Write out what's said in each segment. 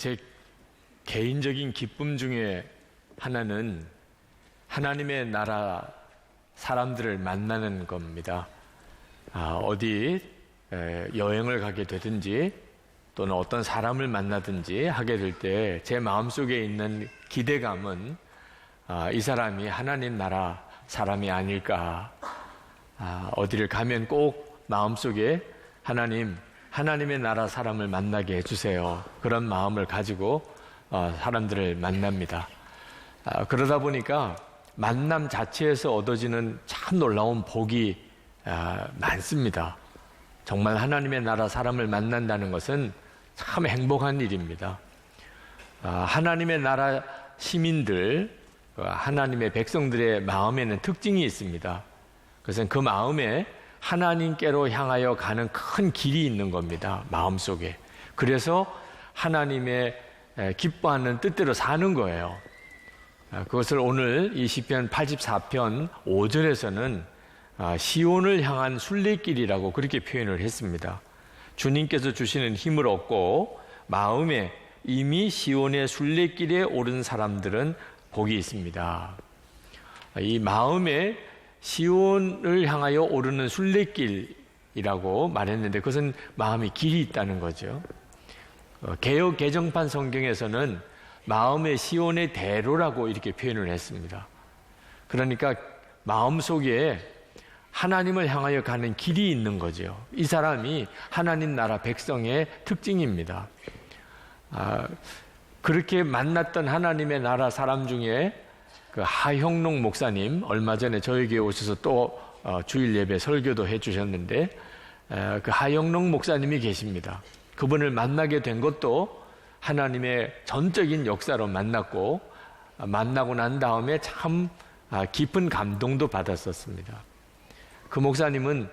제 개인적인 기쁨 중에 하나는 하나님의 나라 사람들을 만나는 겁니다. 어디 여행을 가게 되든지 또는 어떤 사람을 만나든지 하게 될 때 제 마음속에 있는 기대감은 이 사람이 하나님 나라 사람이 아닐까. 어디를 가면 꼭 마음속에 하나님의 나라 사람을 만나게 해주세요. 그런 마음을 가지고 사람들을 만납니다. 그러다 보니까 만남 자체에서 얻어지는 참 놀라운 복이 많습니다. 정말 하나님의 나라 사람을 만난다는 것은 참 행복한 일입니다. 하나님의 나라 시민들, 하나님의 백성들의 마음에는 특징이 있습니다. 그것은 그 마음에 하나님께로 향하여 가는 큰 길이 있는 겁니다. 마음속에. 그래서 하나님의 기뻐하는 뜻대로 사는 거예요. 그것을 오늘 이 시편 84편 5절에서는 시온을 향한 순례길이라고 그렇게 표현을 했습니다. 주님께서 주시는 힘을 얻고 마음에 이미 시온의 순례길에 오른 사람들은 복이 있습니다. 이 마음에 시온을 향하여 오르는 순례길이라고 말했는데 그것은 마음에 길이 있다는 거죠. 개역 개정판 성경에서는 마음의 시온의 대로라고 이렇게 표현을 했습니다. 그러니까 마음속에 하나님을 향하여 가는 길이 있는 거죠. 이 사람이 하나님 나라 백성의 특징입니다. 그렇게 만났던 하나님의 나라 사람 중에 그 하형록 목사님 얼마 전에 저에게 오셔서 또 주일 예배 설교도 해주셨는데 그 하형록 목사님이 계십니다. 그분을 만나게 된 것도 하나님의 전적인 역사로 만나고 난 다음에 참 깊은 감동도 받았었습니다. 그 목사님은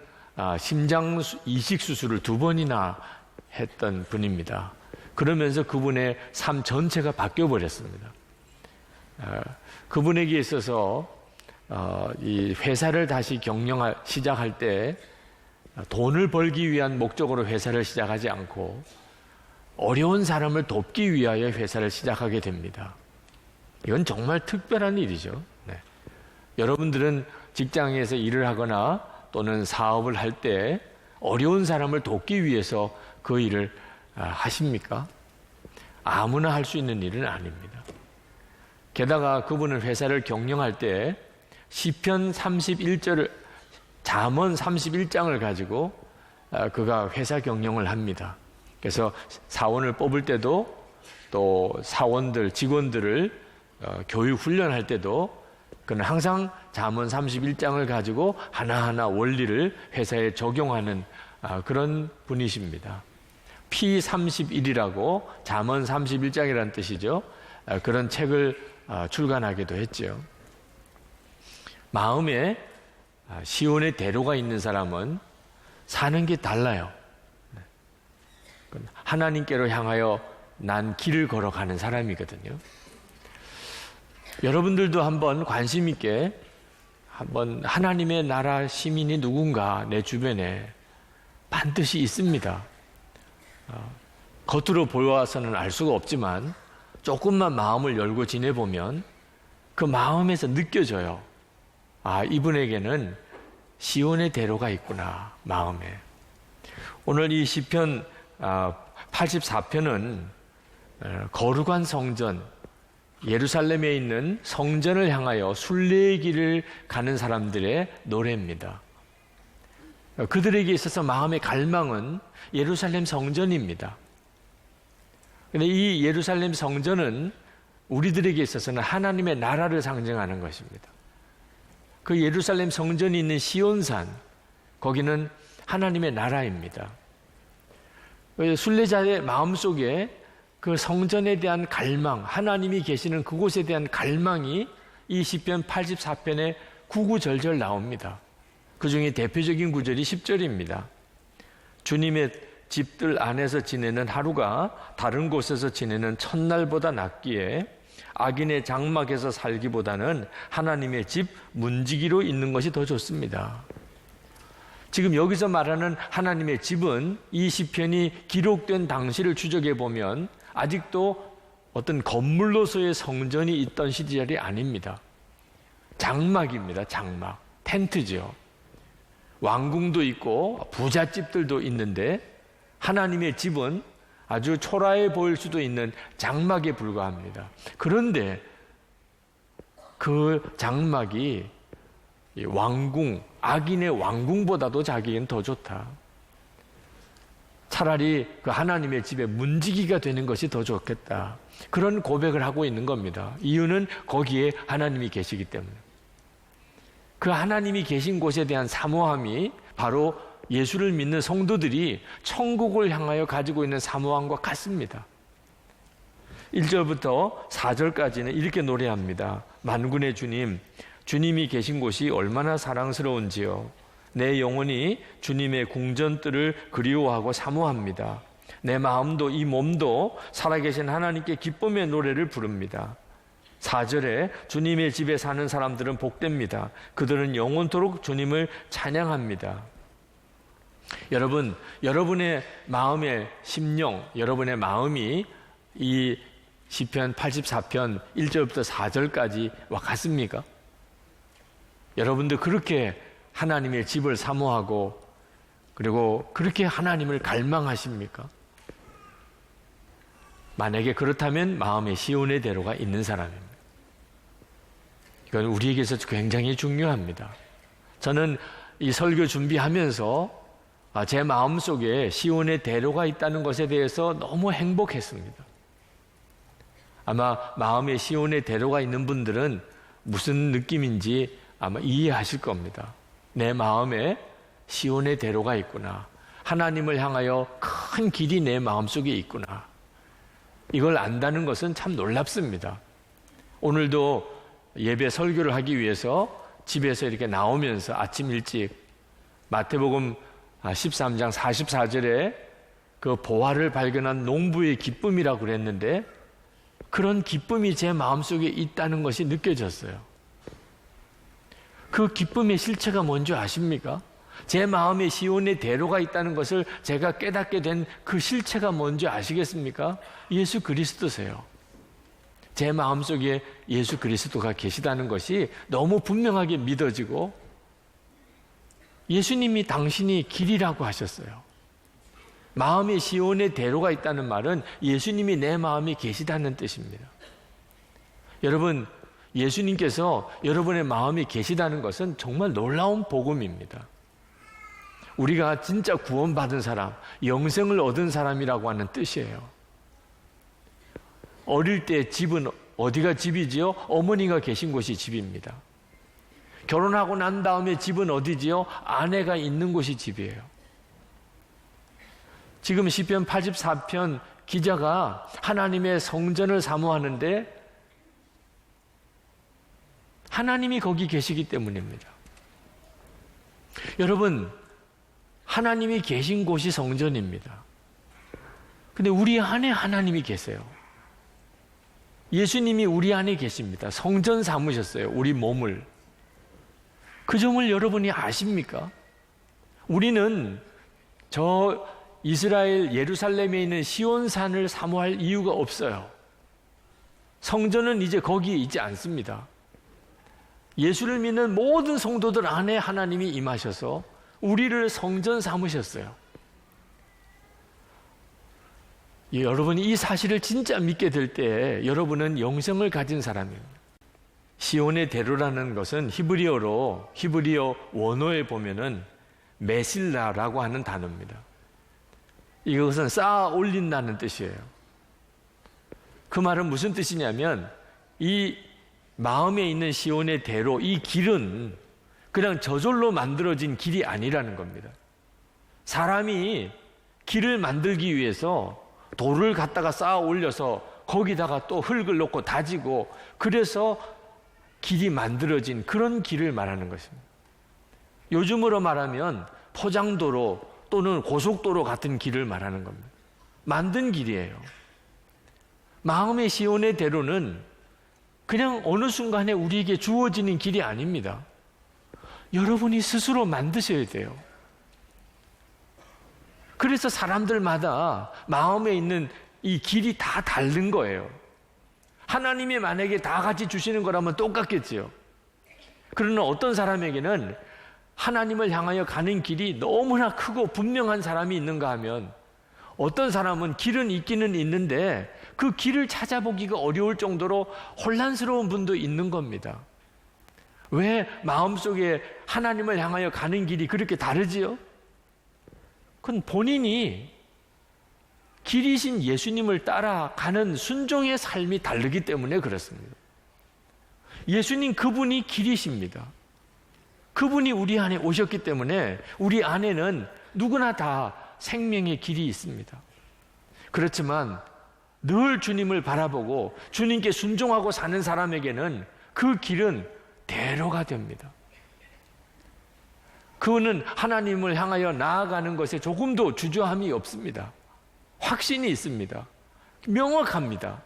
심장 이식 수술을 2번이나 했던 분입니다. 그러면서 그분의 삶 전체가 바뀌어 버렸습니다. 그분에게 있어서 이 회사를 다시 시작할 때 돈을 벌기 위한 목적으로 회사를 시작하지 않고 어려운 사람을 돕기 위하여 회사를 시작하게 됩니다. 이건 정말 특별한 일이죠. 네. 여러분들은 직장에서 일을 하거나 또는 사업을 할 때 어려운 사람을 돕기 위해서 그 일을 하십니까? 아무나 할 수 있는 일은 아닙니다. 게다가 그분은 회사를 경영할 때 시편 31절을 잠언 31장을 가지고 그가 회사 경영을 합니다. 그래서 사원을 뽑을 때도 또 사원들, 직원들을 교육 훈련할 때도 그는 항상 잠언 31장을 가지고 하나하나 원리를 회사에 적용하는 그런 분이십니다. P31이라고 잠언 31장이라는 뜻이죠. 그런 책을 출간하기도 했죠. 마음에 시온의 대로가 있는 사람은 사는 게 달라요. 하나님께로 향하여 난 길을 걸어가는 사람이거든요. 여러분들도 한번 관심 있게 한번 하나님의 나라 시민이 누군가 내 주변에 반드시 있습니다. 겉으로 보여서는 알 수가 없지만 조금만 마음을 열고 지내보면 그 마음에서 느껴져요. 이분에게는 시온의 대로가 있구나, 마음에. 오늘 이 시편 84편은 거룩한 성전, 예루살렘에 있는 성전을 향하여 순례의 길을 가는 사람들의 노래입니다. 그들에게 있어서 마음의 갈망은 예루살렘 성전입니다. 그런데 이 예루살렘 성전은 우리들에게 있어서는 하나님의 나라를 상징하는 것입니다. 그 예루살렘 성전이 있는 시온산, 거기는 하나님의 나라입니다. 순례자의 마음속에 그 성전에 대한 갈망, 하나님이 계시는 그곳에 대한 갈망이 이 시편 84편에 구구절절 나옵니다. 그 중에 대표적인 구절이 10절입니다. 주님의 집들 안에서 지내는 하루가 다른 곳에서 지내는 첫날보다 낫기에 악인의 장막에서 살기보다는 하나님의 집 문지기로 있는 것이 더 좋습니다. 지금 여기서 말하는 하나님의 집은 이 시편이 기록된 당시를 추적해 보면 아직도 어떤 건물로서의 성전이 있던 시절이 아닙니다. 장막입니다. 장막. 텐트죠. 왕궁도 있고 부잣집들도 있는데 하나님의 집은 아주 초라해 보일 수도 있는 장막에 불과합니다. 그런데 그 장막이 왕궁, 악인의 왕궁보다도 자기에겐 더 좋다. 차라리 그 하나님의 집에 문지기가 되는 것이 더 좋겠다. 그런 고백을 하고 있는 겁니다. 이유는 거기에 하나님이 계시기 때문에. 그 하나님이 계신 곳에 대한 사모함이 바로 예수를 믿는 성도들이 천국을 향하여 가지고 있는 사모함과 같습니다. 1절부터 4절까지는 이렇게 노래합니다. 만군의 주님, 주님이 계신 곳이 얼마나 사랑스러운지요. 내 영혼이 주님의 궁전뜰을 그리워하고 사모합니다. 내 마음도 이 몸도 살아계신 하나님께 기쁨의 노래를 부릅니다. 4절에 주님의 집에 사는 사람들은 복됩니다. 그들은 영원토록 주님을 찬양합니다. 여러분, 여러분의 마음의 심령, 여러분의 마음이 이 시편 84편 1절부터 4절까지와 같습니까? 여러분들 그렇게 하나님의 집을 사모하고 그리고 그렇게 하나님을 갈망하십니까? 만약에 그렇다면 마음의 시온의 대로가 있는 사람입니다. 이건 우리에게서 굉장히 중요합니다. 저는 이 설교 준비하면서 제 마음속에 시온의 대로가 있다는 것에 대해서 너무 행복했습니다. 아마 마음에 시온의 대로가 있는 분들은 무슨 느낌인지 아마 이해하실 겁니다. 내 마음에 시온의 대로가 있구나. 하나님을 향하여 큰 길이 내 마음속에 있구나. 이걸 안다는 것은 참 놀랍습니다. 오늘도 예배 설교를 하기 위해서 집에서 이렇게 나오면서 아침 일찍 마태복음 13장 44절에 그 보화를 발견한 농부의 기쁨이라고 그랬는데 그런 기쁨이 제 마음속에 있다는 것이 느껴졌어요. 그 기쁨의 실체가 뭔지 아십니까? 제 마음에 시온의 대로가 있다는 것을 제가 깨닫게 된 그 실체가 뭔지 아시겠습니까? 예수 그리스도세요. 제 마음속에 예수 그리스도가 계시다는 것이 너무 분명하게 믿어지고 예수님이 당신이 길이라고 하셨어요. 마음에 시온의 대로가 있다는 말은 예수님이 내 마음에 계시다는 뜻입니다. 여러분, 예수님께서 여러분의 마음에 계시다는 것은 정말 놀라운 복음입니다. 우리가 진짜 구원받은 사람, 영생을 얻은 사람이라고 하는 뜻이에요. 어릴 때 집은 어디가 집이지요? 어머니가 계신 곳이 집입니다. 결혼하고 난 다음에 집은 어디지요? 아내가 있는 곳이 집이에요. 지금 시편 84편 기자가 하나님의 성전을 사모하는데 하나님이 거기 계시기 때문입니다. 여러분, 하나님이 계신 곳이 성전입니다. 근데 우리 안에 하나님이 계세요. 예수님이 우리 안에 계십니다. 성전 삼으셨어요. 우리 몸을. 그 점을 여러분이 아십니까? 우리는 저 이스라엘 예루살렘에 있는 시온산을 사모할 이유가 없어요. 성전은 이제 거기에 있지 않습니다. 예수를 믿는 모든 성도들 안에 하나님이 임하셔서 우리를 성전 삼으셨어요. 여러분이 이 사실을 진짜 믿게 될 때 여러분은 영생을 가진 사람입니다. 시온의 대로라는 것은 히브리어 원어에 보면은 메실라라고 하는 단어입니다. 이것은 쌓아 올린다는 뜻이에요. 그 말은 무슨 뜻이냐면 이 마음에 있는 시온의 대로, 이 길은 그냥 저절로 만들어진 길이 아니라는 겁니다. 사람이 길을 만들기 위해서 돌을 갖다가 쌓아 올려서 거기다가 또 흙을 넣고 다지고 그래서 길이 만들어진 그런 길을 말하는 것입니다. 요즘으로 말하면 포장도로 또는 고속도로 같은 길을 말하는 겁니다. 만든 길이에요. 마음의 시온의 대로는 그냥 어느 순간에 우리에게 주어지는 길이 아닙니다. 여러분이 스스로 만드셔야 돼요. 그래서 사람들마다 마음에 있는 이 길이 다 다른 거예요. 하나님이 만약에 다 같이 주시는 거라면 똑같겠지요. 그러나 어떤 사람에게는 하나님을 향하여 가는 길이 너무나 크고 분명한 사람이 있는가 하면, 어떤 사람은 길은 있기는 있는데 그 길을 찾아보기가 어려울 정도로 혼란스러운 분도 있는 겁니다. 왜 마음속에 하나님을 향하여 가는 길이 그렇게 다르지요? 그건 본인이 길이신 예수님을 따라가는 순종의 삶이 다르기 때문에 그렇습니다. 예수님 그분이 길이십니다. 그분이 우리 안에 오셨기 때문에 우리 안에는 누구나 다 생명의 길이 있습니다. 그렇지만 늘 주님을 바라보고 주님께 순종하고 사는 사람에게는 그 길은 대로가 됩니다. 그는 하나님을 향하여 나아가는 것에 조금도 주저함이 없습니다. 확신이 있습니다. 명확합니다.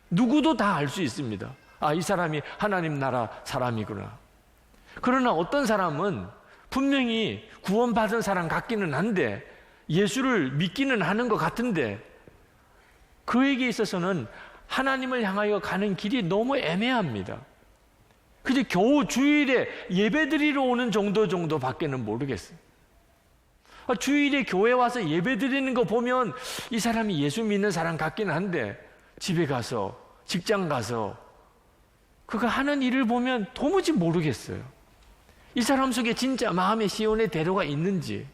누구도 다 알 수 있습니다. 아, 이 사람이 하나님 나라 사람이구나. 그러나 어떤 사람은 분명히 구원받은 사람 같기는 한데, 예수를 믿기는 하는 것 같은데, 그에게 있어서는 하나님을 향하여 가는 길이 너무 애매합니다. 그저 겨우 주일에 예배드리러 오는 정도밖에는 모르겠어요. 주일에 교회 와서 예배드리는 거 보면 이 사람이 예수 믿는 사람 같기는 한데, 집에 가서, 직장 가서 그가 하는 일을 보면 도무지 모르겠어요. 이 사람 속에 진짜 마음의 시온의 대로가 있는지.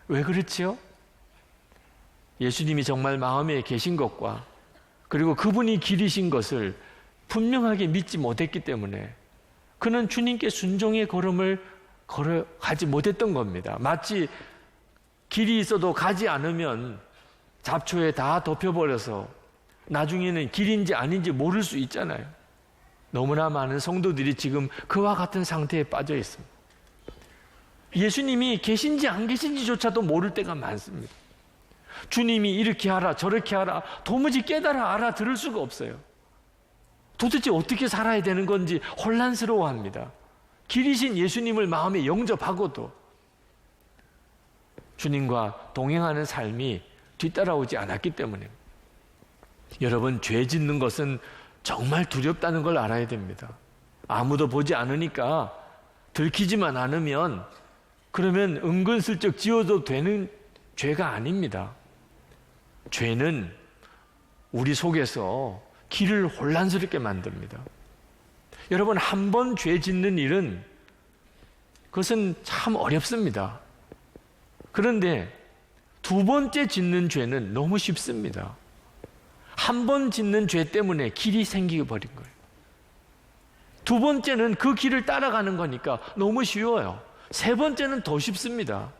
왜 그렇지요? 예수님이 정말 마음에 계신 것과 그리고 그분이 길이신 것을 분명하게 믿지 못했기 때문에 그는 주님께 순종의 걸음을 걸어가지 못했던 겁니다. 마치 길이 있어도 가지 않으면 잡초에 다 덮여버려서 나중에는 길인지 아닌지 모를 수 있잖아요. 너무나 많은 성도들이 지금 그와 같은 상태에 빠져 있습니다. 예수님이 계신지 안 계신지조차도 모를 때가 많습니다. 주님이 이렇게 하라 저렇게 하라 도무지 깨달아 알아들을 수가 없어요. 도대체 어떻게 살아야 되는 건지 혼란스러워합니다. 길이신 예수님을 마음에 영접하고도 주님과 동행하는 삶이 뒤따라오지 않았기 때문에. 여러분, 죄 짓는 것은 정말 두렵다는 걸 알아야 됩니다. 아무도 보지 않으니까 들키지만 않으면 그러면 은근슬쩍 지어도 되는 죄가 아닙니다. 죄는 우리 속에서 길을 혼란스럽게 만듭니다. 여러분, 한 번 죄 짓는 일은 그것은 참 어렵습니다. 그런데 두 번째 짓는 죄는 너무 쉽습니다. 한 번 짓는 죄 때문에 길이 생기게 버린 거예요. 두 번째는 그 길을 따라가는 거니까 너무 쉬워요. 세 번째는 더 쉽습니다.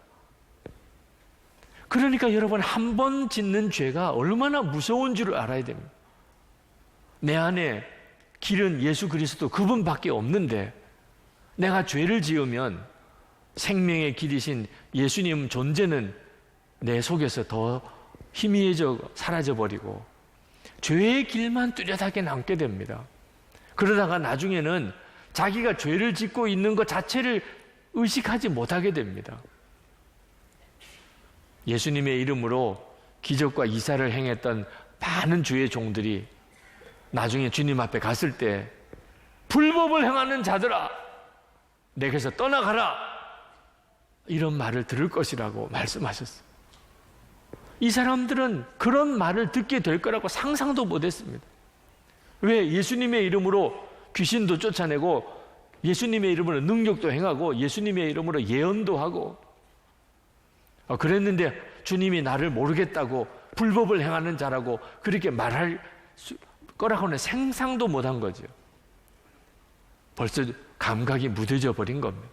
그러니까 여러분, 한 번 짓는 죄가 얼마나 무서운 줄을 알아야 됩니다. 내 안에 길은 예수 그리스도 그분밖에 없는데 내가 죄를 지으면 생명의 길이신 예수님 존재는 내 속에서 더 희미해져 사라져버리고 죄의 길만 뚜렷하게 남게 됩니다. 그러다가 나중에는 자기가 죄를 짓고 있는 것 자체를 의식하지 못하게 됩니다. 예수님의 이름으로 기적과 이사를 행했던 많은 주의 종들이 나중에 주님 앞에 갔을 때 불법을 행하는 자들아 내게서 떠나가라 이런 말을 들을 것이라고 말씀하셨어요. 이 사람들은 그런 말을 듣게 될 거라고 상상도 못했습니다. 왜? 예수님의 이름으로 귀신도 쫓아내고 예수님의 이름으로 능력도 행하고 예수님의 이름으로 예언도 하고 그랬는데 주님이 나를 모르겠다고 불법을 행하는 자라고 그렇게 말할 거라고는 상상도 못한 거죠. 벌써 감각이 무뎌져 버린 겁니다.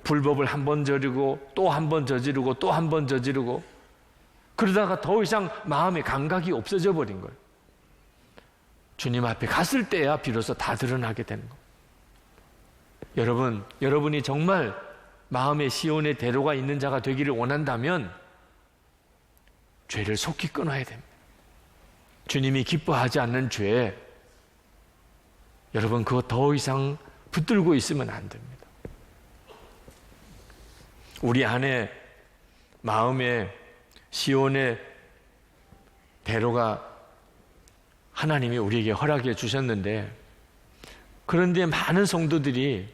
불법을 한 번 저지르고 또 한 번 저지르고 또 한 번 저지르고 그러다가 더 이상 마음의 감각이 없어져 버린 거예요. 주님 앞에 갔을 때야 비로소 다 드러나게 되는 거예요. 여러분이 정말 마음의 시온의 대로가 있는 자가 되기를 원한다면 죄를 속히 끊어야 됩니다. 주님이 기뻐하지 않는 죄, 여러분 그거 더 이상 붙들고 있으면 안 됩니다. 우리 안에 마음에 시온의 대로가 하나님이 우리에게 허락해 주셨는데, 그런데 많은 성도들이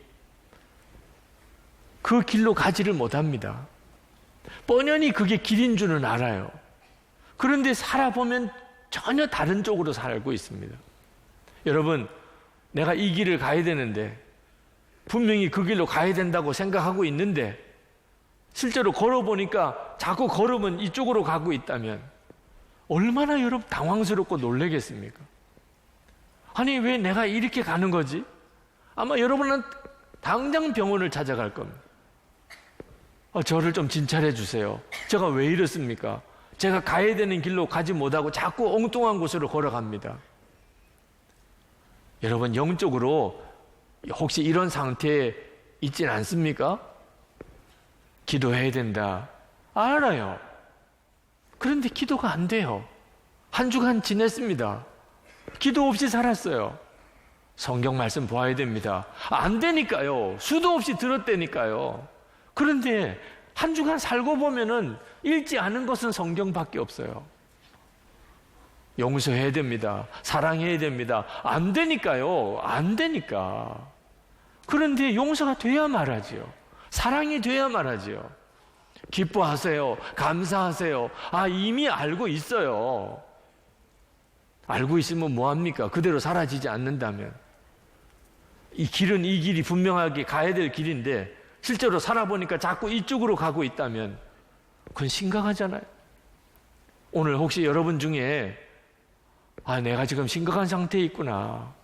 그 길로 가지를 못합니다. 뻔연히 그게 길인 줄은 알아요. 그런데 살아보면 전혀 다른 쪽으로 살고 있습니다. 여러분, 내가 이 길을 가야 되는데, 분명히 그 길로 가야 된다고 생각하고 있는데 실제로 걸어보니까 자꾸 걸으면 이쪽으로 가고 있다면 얼마나 여러분 당황스럽고 놀라겠습니까? 아니, 왜 내가 이렇게 가는 거지? 아마 여러분은 당장 병원을 찾아갈 겁니다. 저를 좀 진찰해 주세요. 제가 왜 이렇습니까? 제가 가야 되는 길로 가지 못하고 자꾸 엉뚱한 곳으로 걸어갑니다. 여러분, 영적으로 혹시 이런 상태에 있진 않습니까? 기도해야 된다. 알아요. 그런데 기도가 안 돼요. 한 주간 지냈습니다. 기도 없이 살았어요. 성경 말씀 보아야 됩니다. 안 되니까요. 수도 없이 들었다니까요. 그런데 한 주간 살고 보면은 읽지 않은 것은 성경밖에 없어요. 용서해야 됩니다. 사랑해야 됩니다. 안 되니까요. 안 되니까. 그런데 용서가 돼야 말하지요. 사랑이 돼야 말하지요. 기뻐하세요. 감사하세요. 이미 알고 있어요. 알고 있으면 뭐합니까? 그대로 사라지지 않는다면. 이 길은 이 길이 분명하게 가야 될 길인데 실제로 살아보니까 자꾸 이쪽으로 가고 있다면 그건 심각하잖아요. 오늘 혹시 여러분 중에 내가 지금 심각한 상태에 있구나.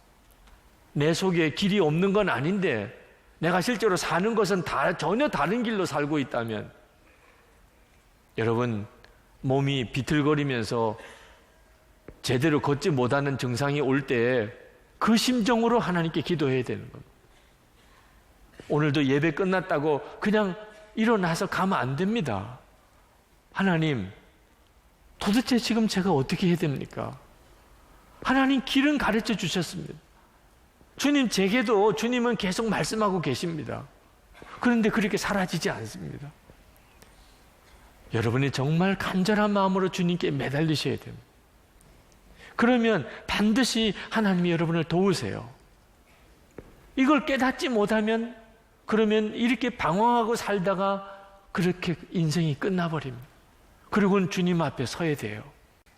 내 속에 길이 없는 건 아닌데 내가 실제로 사는 것은 전혀 다른 길로 살고 있다면, 여러분, 몸이 비틀거리면서 제대로 걷지 못하는 증상이 올 때 그 심정으로 하나님께 기도해야 되는 겁니다. 오늘도 예배 끝났다고 그냥 일어나서 가면 안 됩니다. 하나님, 도대체 지금 제가 어떻게 해야 됩니까? 하나님, 길은 가르쳐 주셨습니다. 주님, 제게도 주님은 계속 말씀하고 계십니다. 그런데 그렇게 사라지지 않습니다. 여러분이 정말 간절한 마음으로 주님께 매달리셔야 됩니다. 그러면 반드시 하나님이 여러분을 도우세요. 이걸 깨닫지 못하면 그러면 이렇게 방황하고 살다가 그렇게 인생이 끝나버립니다. 그리고는 주님 앞에 서야 돼요.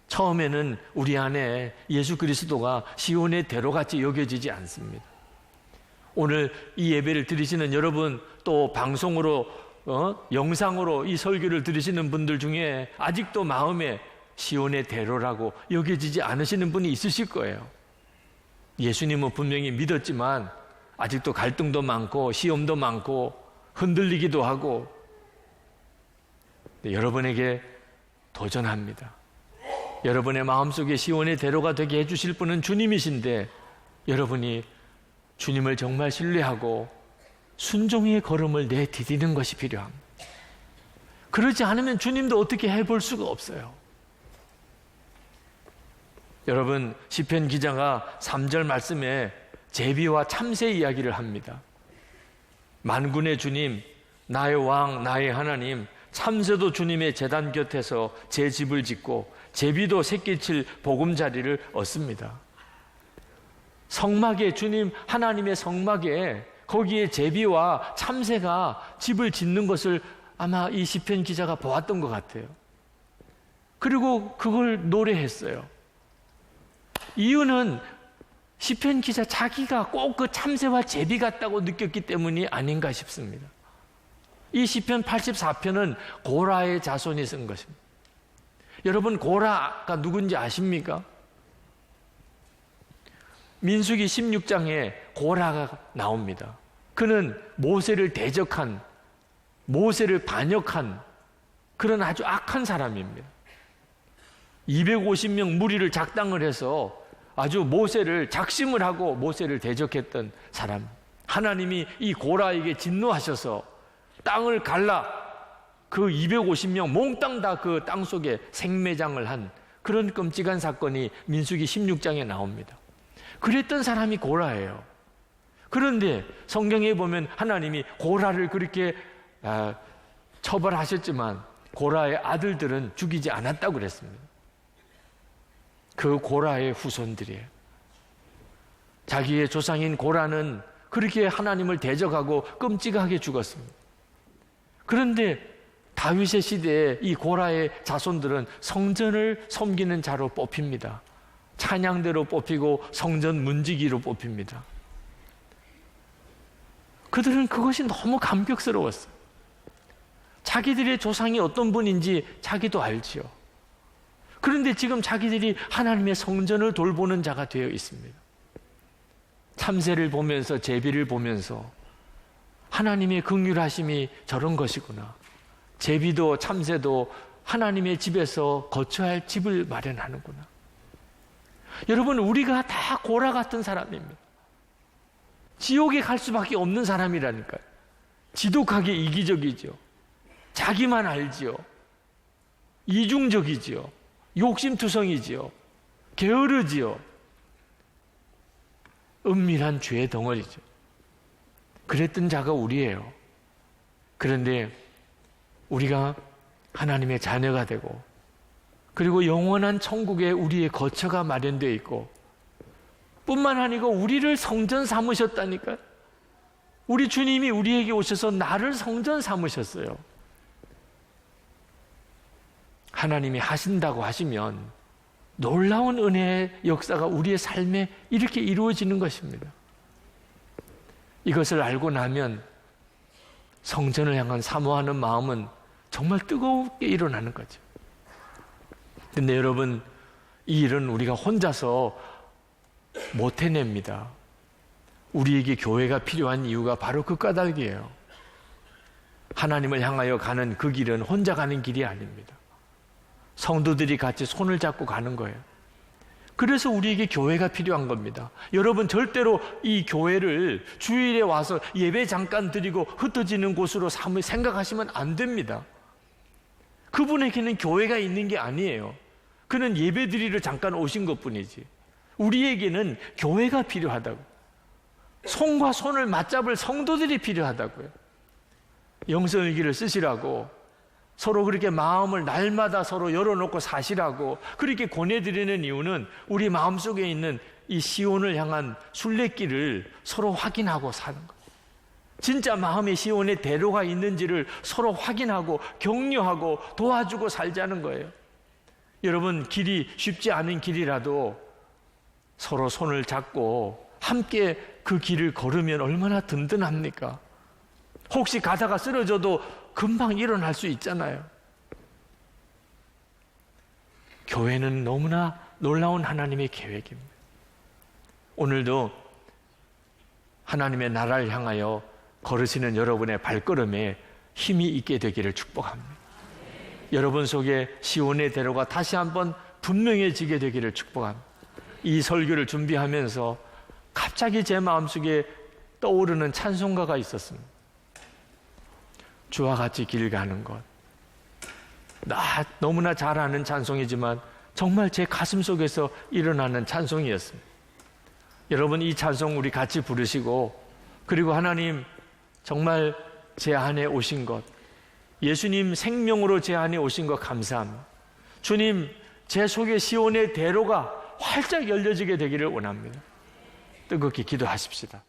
처음에는 우리 안에 예수 그리스도가 시온의 대로같이 여겨지지 않습니다. 오늘 이 예배를 들으시는 여러분, 또 방송으로 영상으로 이 설교를 들으시는 분들 중에 아직도 마음에 시온의 대로라고 여겨지지 않으시는 분이 있으실 거예요. 예수님은 분명히 믿었지만 아직도 갈등도 많고 시험도 많고 흔들리기도 하고, 여러분에게 도전합니다. 여러분의 마음속에 시온의 대로가 되게 해주실 분은 주님이신데, 여러분이 주님을 정말 신뢰하고 순종의 걸음을 내디디는 것이 필요합니다. 그러지 않으면 주님도 어떻게 해볼 수가 없어요. 여러분, 시편 기자가 3절 말씀에 제비와 참새 이야기를 합니다. 만군의 주님, 나의 왕, 나의 하나님, 참새도 주님의 제단 곁에서 제 집을 짓고 제비도 새끼칠 보금자리를 얻습니다. 성막에, 주님 하나님의 성막에 거기에 제비와 참새가 집을 짓는 것을 아마 이 시편 기자가 보았던 것 같아요. 그리고 그걸 노래했어요. 이유는 시편 기자 자기가 꼭 그 참새와 제비 같다고 느꼈기 때문이 아닌가 싶습니다. 이 시편 84편은 고라의 자손이 쓴 것입니다. 여러분, 고라가 누군지 아십니까? 민수기 16장에 고라가 나옵니다. 그는 모세를 대적한, 모세를 반역한 그런 아주 악한 사람입니다. 250명 무리를 작당을 해서 아주 모세를 작심을 하고 모세를 대적했던 사람. 하나님이 이 고라에게 진노하셔서 땅을 갈라 그 250명 몽땅 다 그 땅 속에 생매장을 한 그런 끔찍한 사건이 민수기 16장에 나옵니다. 그랬던 사람이 고라예요. 그런데 성경에 보면 하나님이 고라를 그렇게 처벌하셨지만 고라의 아들들은 죽이지 않았다고 그랬습니다. 그 고라의 후손들이에요. 자기의 조상인 고라는 그렇게 하나님을 대적하고 끔찍하게 죽었습니다. 그런데 다윗의 시대에 이 고라의 자손들은 성전을 섬기는 자로 뽑힙니다. 찬양대로 뽑히고 성전 문지기로 뽑힙니다. 그들은 그것이 너무 감격스러웠어요. 자기들의 조상이 어떤 분인지 자기도 알지요. 그런데 지금 자기들이 하나님의 성전을 돌보는 자가 되어 있습니다. 참새를 보면서, 제비를 보면서 하나님의 긍휼하심이 저런 것이구나. 제비도 참새도 하나님의 집에서 거처할 할 집을 마련하는구나. 여러분, 우리가 다 고라 같은 사람입니다. 지옥에 갈 수밖에 없는 사람이라니까요. 지독하게 이기적이죠. 자기만 알지요. 이중적이지요. 욕심투성이지요. 게으르지요. 은밀한 죄의 덩어리죠. 그랬던 자가 우리예요. 그런데 우리가 하나님의 자녀가 되고, 그리고 영원한 천국에 우리의 거처가 마련되어 있고, 뿐만 아니고 우리를 성전 삼으셨다니까요. 우리 주님이 우리에게 오셔서 나를 성전 삼으셨어요. 하나님이 하신다고 하시면 놀라운 은혜의 역사가 우리의 삶에 이렇게 이루어지는 것입니다. 이것을 알고 나면 성전을 향한 사모하는 마음은 정말 뜨겁게 일어나는 거죠. 근데 여러분, 이 일은 우리가 혼자서 못 해냅니다. 우리에게 교회가 필요한 이유가 바로 그 까닭이에요. 하나님을 향하여 가는 그 길은 혼자 가는 길이 아닙니다. 성도들이 같이 손을 잡고 가는 거예요. 그래서 우리에게 교회가 필요한 겁니다. 여러분, 절대로 이 교회를 주일에 와서 예배 잠깐 드리고 흩어지는 곳으로 생각하시면 안 됩니다. 그분에게는 교회가 있는 게 아니에요. 그는 예배 드리러 잠깐 오신 것뿐이지. 우리에게는 교회가 필요하다고. 손과 손을 맞잡을 성도들이 필요하다고요. 영성일기를 쓰시라고, 서로 그렇게 마음을 날마다 서로 열어놓고 사시라고 그렇게 권해드리는 이유는 우리 마음속에 있는 이 시온을 향한 순례길을 서로 확인하고 사는 거예요. 진짜 마음에 시온의 대로가 있는지를 서로 확인하고 격려하고 도와주고 살자는 거예요. 여러분, 길이 쉽지 않은 길이라도 서로 손을 잡고 함께 그 길을 걸으면 얼마나 든든합니까? 혹시 가다가 쓰러져도 금방 일어날 수 있잖아요. 교회는 너무나 놀라운 하나님의 계획입니다. 오늘도 하나님의 나라를 향하여 걸으시는 여러분의 발걸음에 힘이 있게 되기를 축복합니다. 여러분 속에 시온의 대로가 다시 한번 분명해지게 되기를 축복합니다. 이 설교를 준비하면서 갑자기 제 마음속에 떠오르는 찬송가가 있었습니다. 주와 같이 길 가는 것. 나 너무나 잘 아는 찬송이지만 정말 제 가슴 속에서 일어나는 찬송이었습니다. 여러분, 이 찬송 우리 같이 부르시고, 그리고 하나님 정말 제 안에 오신 것, 예수님 생명으로 제 안에 오신 것 감사합니다. 주님, 제 속에 시온의 대로가 활짝 열려지게 되기를 원합니다. 뜨겁게 기도하십시다.